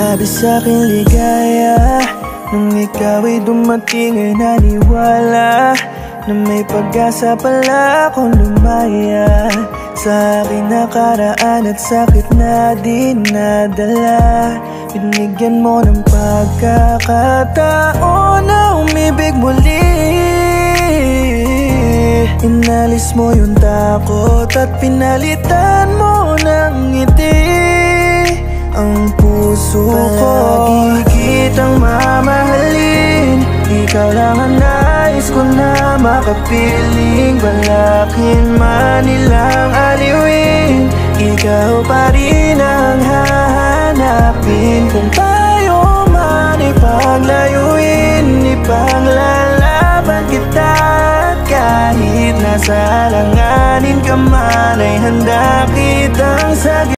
Labis sa'king ligaya nung ikaw ay dumating ay naniwala na may pag-asa pala akong lumaya sa aking nakaraan at sakit na dinadala. Binigyan mo ng pagkakataon na umibig muli. Inalis mo yung takot at pinalitan mo ng ngiti ang puso ko. Palagi kitang mamahalin, ikaw lang ang nais ko na makapiling. Balakin man nilang aliwin, ikaw pa rin ang hahanapin. Kung tayo man ipaglayuin, ipaglalaban kita. Kahit nasa alanganin ka man ay handa kitang sagutin.